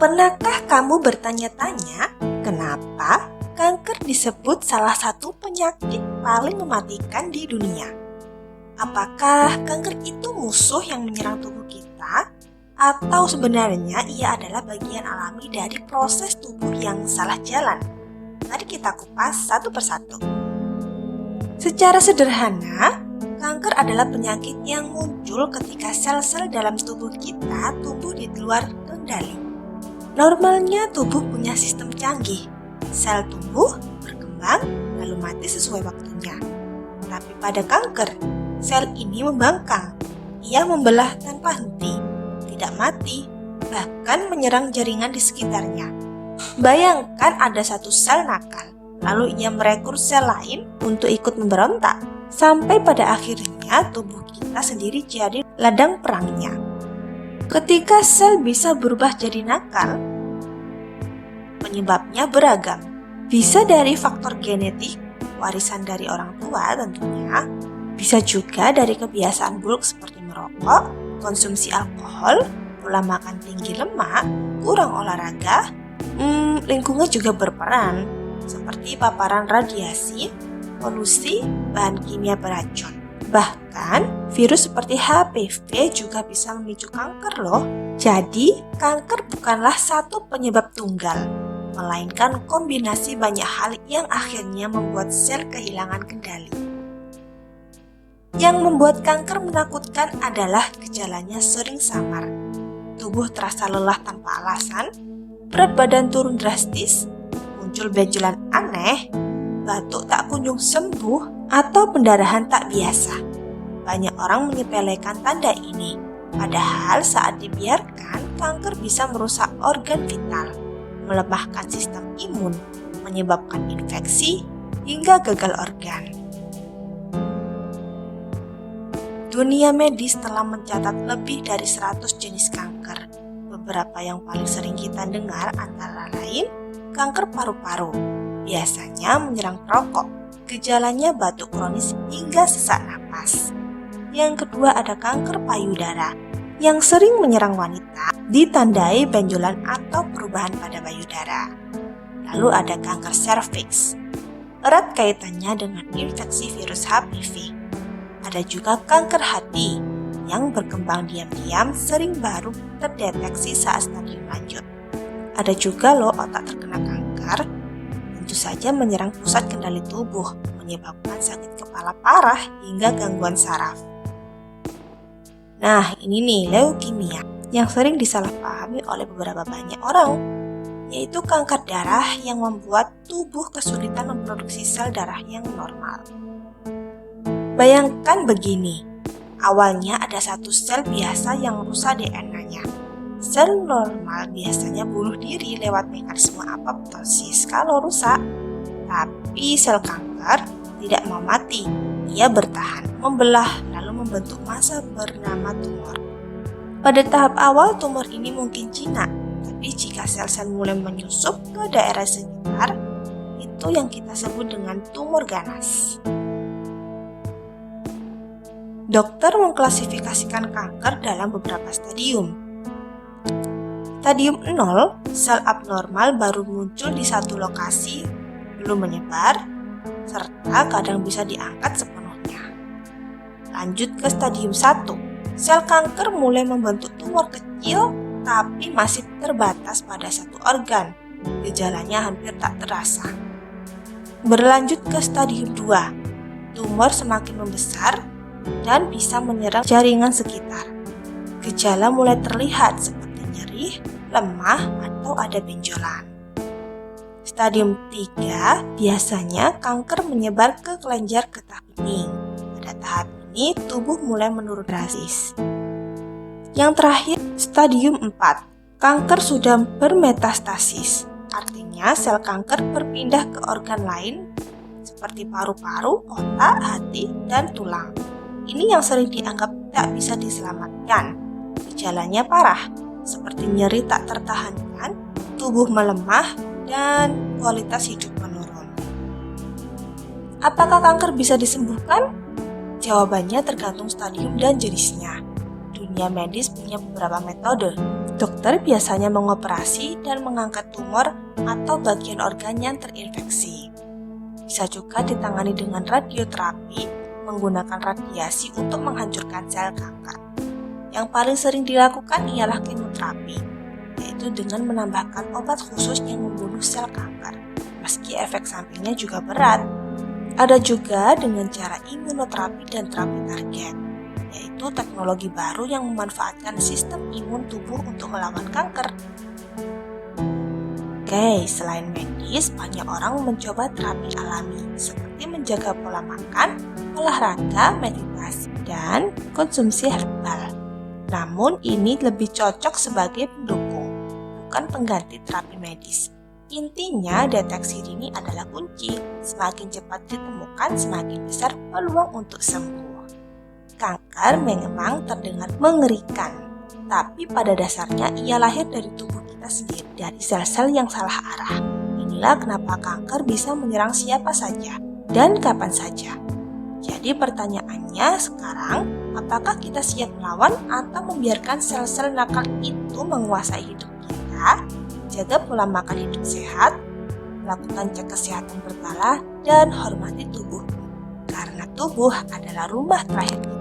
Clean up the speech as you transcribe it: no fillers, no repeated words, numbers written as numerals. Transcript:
Pernahkah kamu bertanya-tanya kenapa kanker disebut salah satu penyakit paling mematikan di dunia? Apakah kanker itu musuh yang menyerang tubuh kita? Atau sebenarnya ia adalah bagian alami dari proses tubuh yang salah jalan? Mari kita kupas satu persatu. Secara sederhana, kanker adalah penyakit yang muncul ketika sel-sel dalam tubuh kita tumbuh di luar kendali. Normalnya tubuh punya sistem canggih. Sel tumbuh, berkembang, lalu mati sesuai waktunya. Tapi pada kanker, sel ini membangkang. Ia membelah tanpa henti, tidak mati, bahkan menyerang jaringan di sekitarnya. Bayangkan ada satu sel nakal, lalu ia merekrut sel lain untuk ikut memberontak. Sampai pada akhirnya tubuh kita sendiri jadi ladang perangnya. Ketika sel bisa berubah jadi nakal, penyebabnya beragam. Bisa dari faktor genetik, warisan dari orang tua tentunya. Bisa juga dari kebiasaan buruk seperti merokok, konsumsi alkohol, pola makan tinggi lemak, kurang olahraga. Lingkungan juga berperan, seperti paparan radiasi, polusi, bahan kimia beracun. Bahkan, virus seperti HPV juga bisa memicu kanker loh. Jadi, kanker bukanlah satu penyebab tunggal, melainkan kombinasi banyak hal yang akhirnya membuat sel kehilangan kendali. Yang membuat kanker menakutkan adalah gejalanya sering samar. Tubuh terasa lelah tanpa alasan, berat badan turun drastis, muncul benjolan aneh, batuk tak kunjung sembuh, atau pendarahan tak biasa. Banyak orang menyepelekan tanda ini, padahal saat dibiarkan, kanker bisa merusak organ vital, melemahkan sistem imun, menyebabkan infeksi, hingga gagal organ. Dunia medis telah mencatat lebih dari 100 jenis kanker. Beberapa yang paling sering kita dengar antara lain kanker paru-paru, biasanya menyerang perokok, gejalanya batuk kronis hingga sesak napas. Yang kedua ada kanker payudara, yang sering menyerang wanita, ditandai benjolan atau perubahan pada payudara. Lalu ada kanker serviks, erat kaitannya dengan infeksi virus HPV. Ada juga kanker hati, yang berkembang diam-diam sering baru terdeteksi saat stadium lanjut. Ada juga loh otak terkena kanker, tentu saja menyerang pusat kendali tubuh, menyebabkan sakit kepala parah hingga gangguan saraf. Nah, ini nih leukemia yang sering disalahpahami oleh beberapa banyak orang, yaitu kanker darah yang membuat tubuh kesulitan memproduksi sel darah yang normal. Bayangkan begini, awalnya ada satu sel biasa yang rusak DNA-nya. Sel normal biasanya bunuh diri lewat mekanisme apoptosis kalau rusak. Tapi sel kanker tidak mau mati, ia bertahan, membelah, lalu membentuk massa bernama tumor. Pada tahap awal tumor ini mungkin jinak, tapi jika sel-sel mulai menyusup ke daerah sekitar, itu yang kita sebut dengan tumor ganas. Dokter mengklasifikasikan kanker dalam beberapa stadium. Stadium 0, sel abnormal baru muncul di satu lokasi, belum menyebar, serta kadang bisa diangkat sepenuhnya. Lanjut ke stadium 1, sel kanker mulai membentuk tumor kecil tapi masih terbatas pada satu organ. Gejalanya hampir tak terasa. Berlanjut ke stadium 2, tumor semakin membesar dan bisa menyerang jaringan sekitar. Gejala mulai terlihat seperti nyeri, lemah, atau ada benjolan. Stadium 3 biasanya kanker menyebar ke kelenjar getah bening. Pada tahap ini tubuh mulai menurun drastis. Yang terakhir, stadium 4. Kanker sudah bermetastasis. Artinya sel kanker berpindah ke organ lain seperti paru-paru, otak, hati, dan tulang. Ini yang sering dianggap tak bisa diselamatkan. Gejalanya parah, seperti nyeri tak tertahankan, tubuh melemah, dan kualitas hidup menurun. Apakah kanker bisa disembuhkan? Jawabannya tergantung stadium dan jenisnya. Dunia medis punya beberapa metode. Dokter biasanya mengoperasi dan mengangkat tumor atau bagian organ yang terinfeksi. Bisa juga ditangani dengan radioterapi menggunakan radiasi untuk menghancurkan sel kanker. Yang paling sering dilakukan ialah kemoterapi, yaitu dengan menambahkan obat khusus yang membunuh sel kanker, meski efek sampingnya juga berat. Ada juga dengan cara imunoterapi dan terapi target, yaitu teknologi baru yang memanfaatkan sistem imun tubuh untuk melawan kanker. Oke, selain medis, banyak orang mencoba terapi alami, seperti menjaga pola makan, olahraga, meditasi, dan konsumsi herbal. Namun, ini lebih cocok sebagai pendukung, bukan pengganti terapi medis. Intinya, deteksi dini adalah kunci. Semakin cepat ditemukan, semakin besar peluang untuk sembuh. Kanker memang terdengar mengerikan, tapi pada dasarnya ia lahir dari tubuh kita sendiri, dari sel-sel yang salah arah. Inilah kenapa kanker bisa menyerang siapa saja dan kapan saja. Jadi pertanyaannya sekarang, apakah kita siap melawan atau membiarkan sel-sel nakal itu menguasai hidup kita? Jaga pola makan hidup sehat, lakukan cek kesehatan berkala, dan hormati tubuhmu. Karena tubuh adalah rumah terakhir